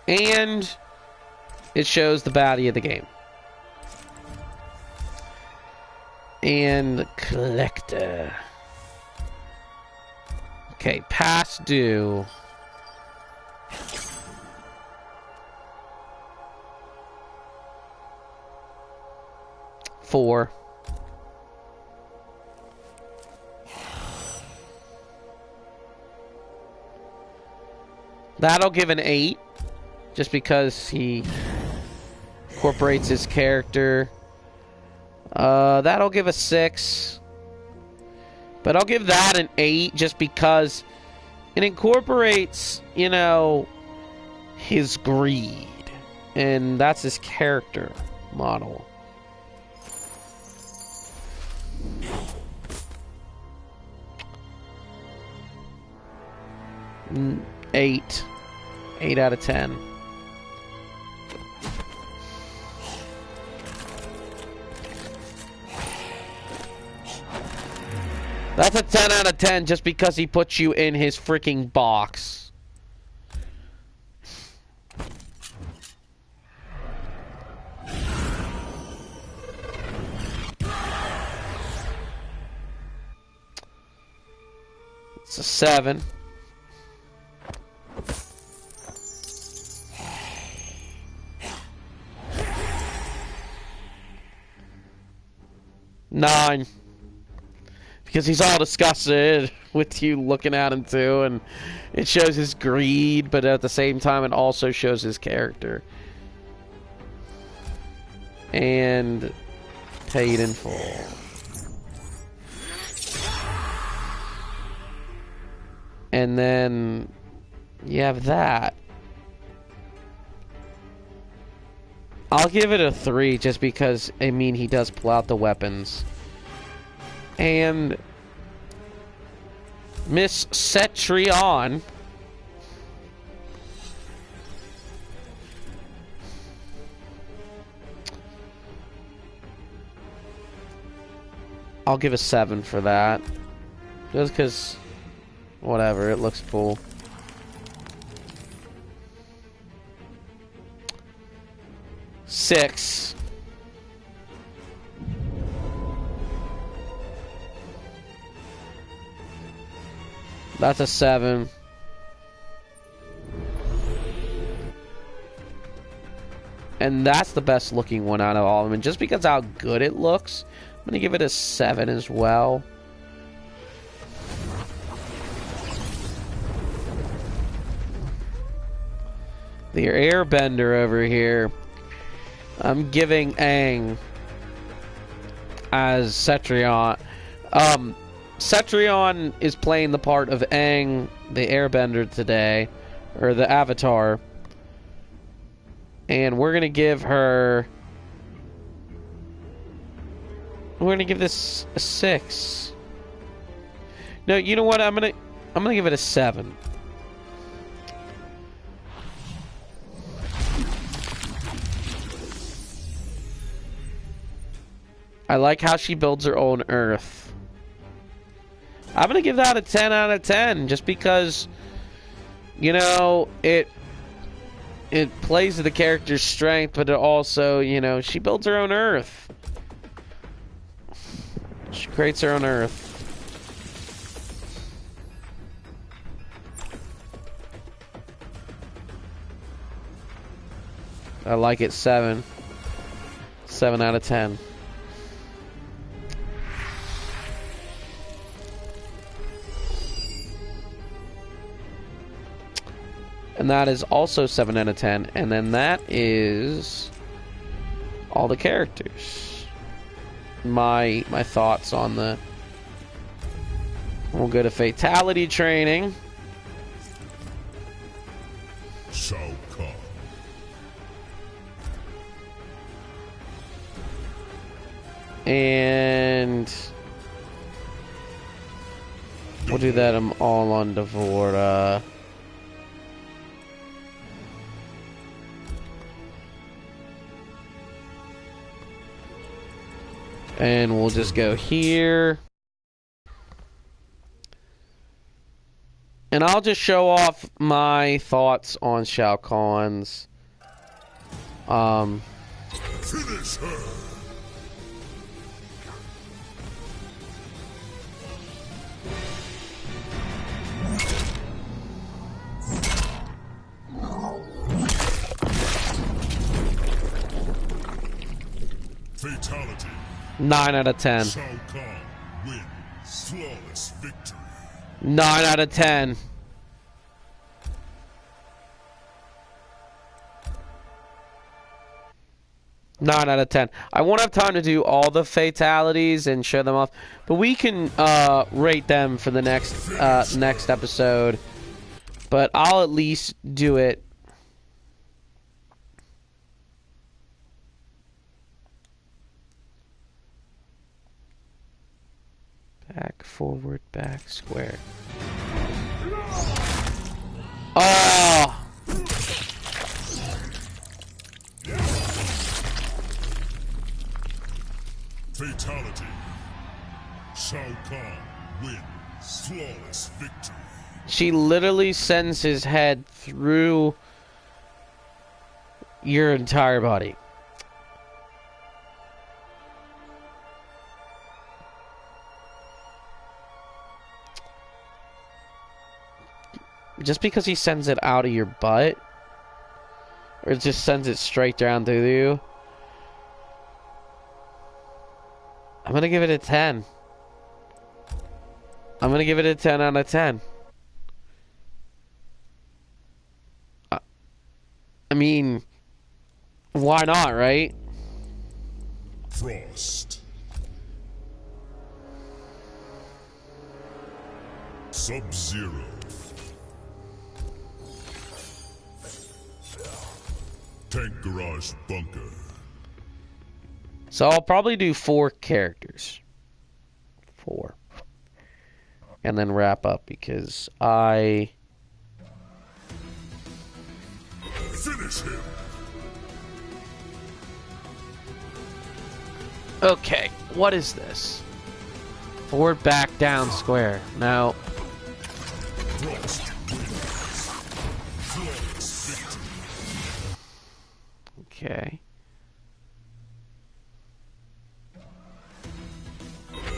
and it shows the baddie of the game. And the collector. Okay, past due. Four. That'll give an 8. Just because he incorporates his character. That'll give a 6. But I'll give that an 8 just because it incorporates, you know, his greed. And that's his character model. 8. 8 out of 10. That's a 10 out of 10 just because he puts you in his freaking box. It's a 7. 9. Because he's all disgusted with you looking at him too, and it shows his greed, but at the same time it also shows his character. And paid in full. And then you have that. I'll give it a 3 just because, I mean, he does pull out the weapons. And Miss Cetrion. I'll give a 7 for that. Just because, whatever, it looks cool. Six. That's a 7. And that's the best looking one out of all of them. And just because how good it looks, I'm going to give it a 7 as well. The airbender over here. I'm giving Aang as Cetrion. Cetrion is playing the part of Aang, the airbender today, or the avatar. And we're gonna give her... We're gonna give this a 6. No, you know what? I'm gonna give it a 7. I like how she builds her own Earth. I'm gonna give that a 10 out of 10, just because, you know, it plays to the character's strength, but it also, you know, she builds her own Earth. She creates her own Earth. I like it. 7. 7 out of 10. And that is also 7 out of 10. And then that is all the characters. My thoughts on the... We'll go to Fatality Training. Shao Kahn. And... we'll do that all on Devorah. And we'll just go here. And I'll just show off my thoughts on Shao Kahn's. Finish her. Fatality. 9 out of 10. Shao Kahn wins. Flawless victory. 9 out of 10. Nine out of 10. I won't have time to do all the fatalities and show them off, but we can rate them for the next episode. But I'll at least do it. Back, forward, back, square. Oh! Fatality. Shao Kahn wins. Flawless victory. She literally sends his head through your entire body. Just because he sends it out of your butt, or just sends it straight down through you. I'm gonna give it a 10. I'm gonna give it a 10 out of 10. I mean, why not, right? Frost. Sub-Zero. Tank Garage Bunker. So I'll probably do 4 characters. 4. And then wrap up because I... Finish him. Okay, what is this? Forward, back, down, square. Now... Frost. Flawless victory. Okay.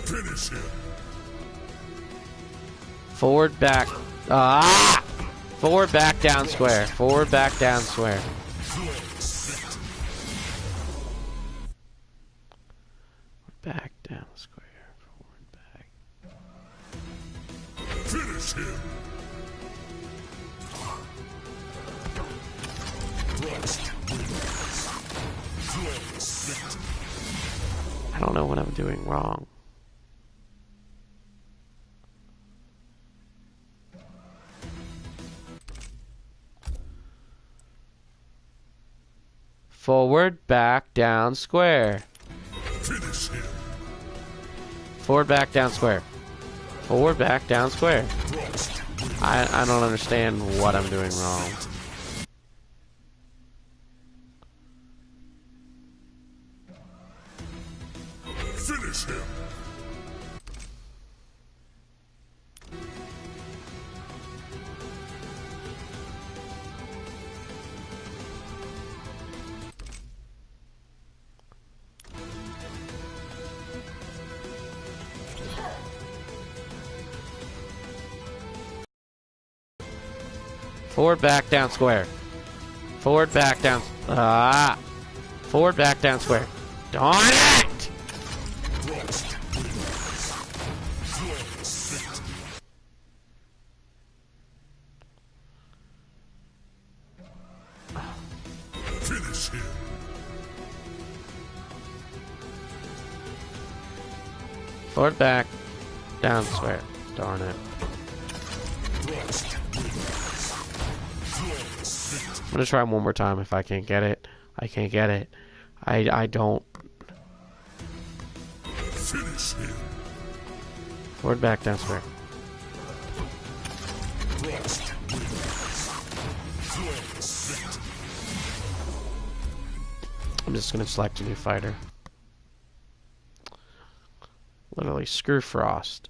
Finish him. Forward, back... Ah! Forward, back, down, square. Forward, back, down, square. Flawless victory. Back, down, square. Forward, back. Finish him. Frost. Flawless victory. I don't know what I'm doing wrong. Forward, back, down, square. Finish him. Forward, back, down, square. Forward, back, down, square. Frost. I don't understand what I'm doing wrong. Finish him. Forward, back, down, square. Forward, back, down. Ah! Forward, back, down, square. Darn it! Frost. Flawless victory. Finish him. Forward, back, down, square. Darn it. Frost. Flawless victory. I'm gonna try one more time. If I can't get it, I can't get it. I don't. Finish him. Forward, back, down, square. Frost. Flawless victory. I'm just gonna select a new fighter. Literally, screw Frost.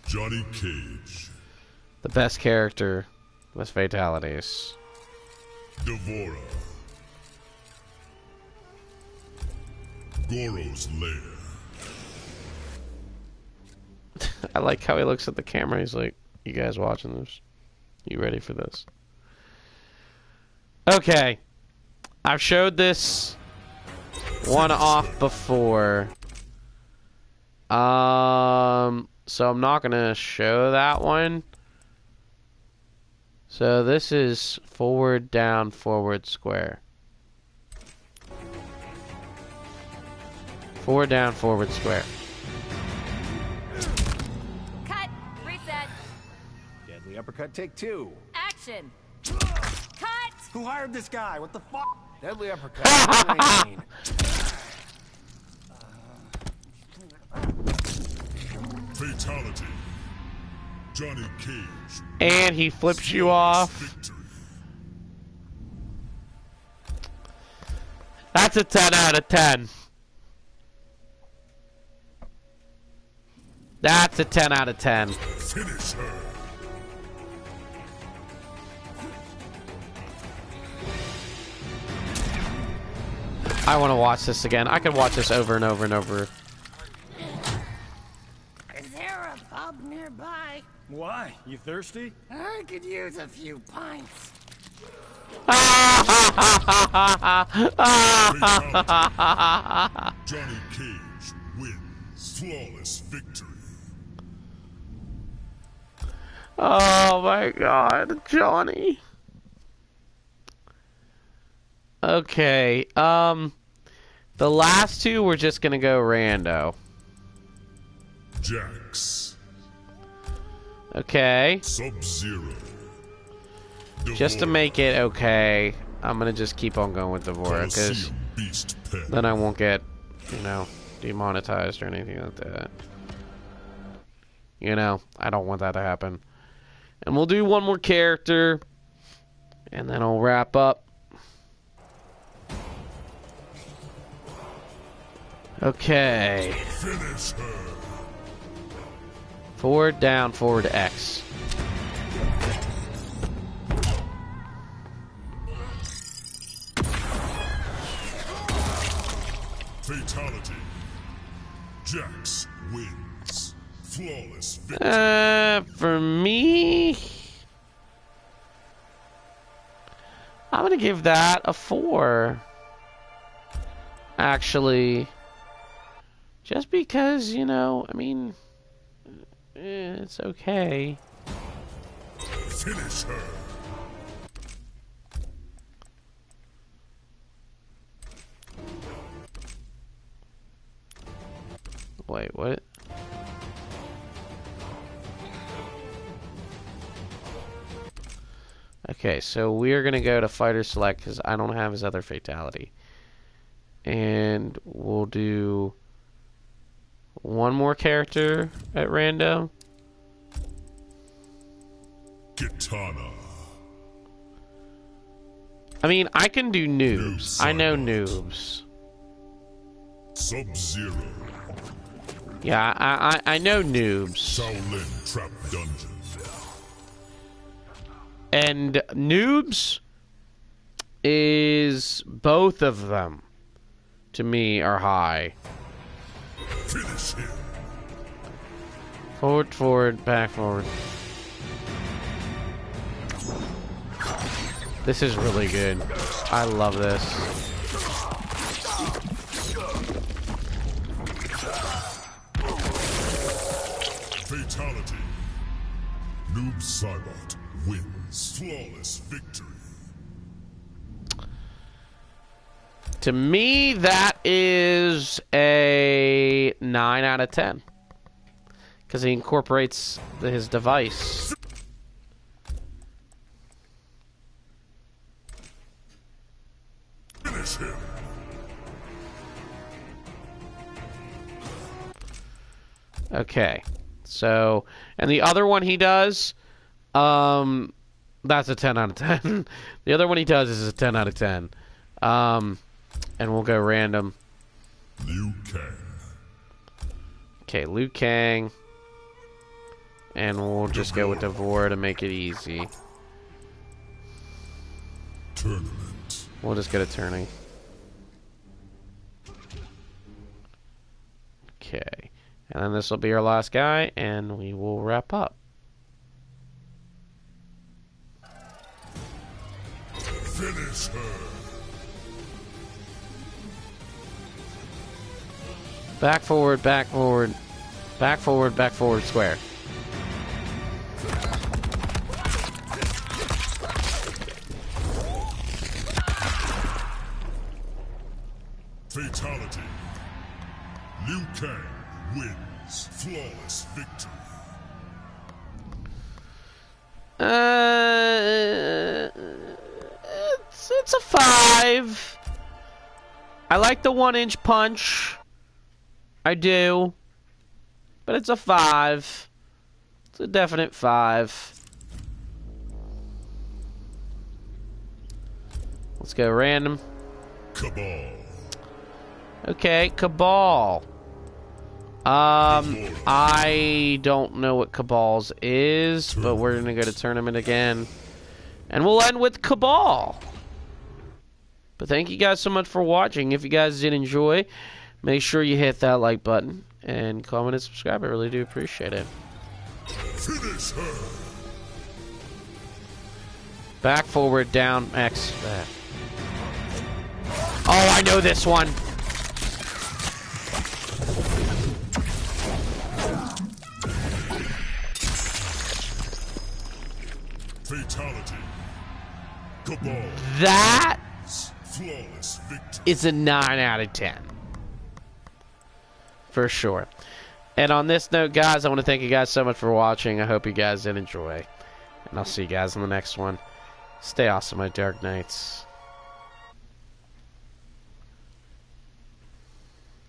Johnny Cage. The best character with fatalities. Devora. Goro's Lair. I like how he looks at the camera. He's like, "You guys watching this? You ready for this?" Okay. I've showed this one off before. So I'm not gonna show that one. So this is forward, down, forward, square. Forward, down, forward, square. Cut. Reset. Deadly uppercut, take 2. Action. Cut. Who hired this guy? What the fuck? Deadly uppercut. What do they mean? Fatality. Johnny Cage. And he flips you off. Victory. That's a 10 out of 10. That's a 10 out of 10. Finish her. I want to watch this again. I could watch this over and over and over. Is there a pub nearby? Why? You thirsty? I could use a few pints. Johnny Cage wins. Flawless victory. Oh my god, Johnny. Okay, the last two we're just gonna go rando. Jax. Okay. Sub-Zero. Just to make it okay, I'm gonna just keep on going with Devora, because then I won't get, you know, demonetized or anything like that. You know, I don't want that to happen. And we'll do one more character, and then I'll wrap up. Okay. Finish her. Forward, down, forward, X. Fatality. Jax wins. Flawless victory. For me, I'm gonna give that a 4. Actually, just because, you know, I mean, it's okay. Finish her. Wait, what? Okay, so we're gonna go to fighter select because I don't have his other fatality. And we'll do one more character at random. Kitana. I mean, I can do noobs. I know noobs. Sub-Zero. Yeah, I know noobs. Shaolin Trap Dungeon. And noobs is both of them to me are high. Finish him. Forward, forward, back, forward. This is really good. I love this. Fatality. Noob Saibot wins. Flawless victory. To me, that is a 9 out of 10. Because he incorporates his device. Finish him. Okay. So, and the other one he does, that's a 10 out of 10. The other one he does is a 10 out of 10. And we'll go random. Liu Kang. Okay, Liu Kang. And we'll just go with Devora to make it easy. Tournament. We'll just go to turning. Okay. And then this will be our last guy, and we will wrap up. Finish her. Back forward, back forward. Back forward, back forward, square. Fatality. Liu Kang wins. Flawless victory. It's a 5. I like the 1-inch punch. I do. But it's a 5. It's a definite 5. Let's go random. Cabal. Okay, Cabal. I don't know what Cabal's is, but we're gonna go to tournament again. And we'll end with Cabal. But thank you guys so much for watching. If you guys did enjoy, make sure you hit that like button and comment and subscribe. I really do appreciate it. Finish her. Back, forward, down, X. Back. Oh, I know this one. Fatality. Cabal. That Flawless victory. is a 9 out of 10. For sure. And on this note, guys, I want to thank you guys so much for watching. I hope you guys did enjoy. And I'll see you guys in the next one. Stay awesome, my Dark Knights.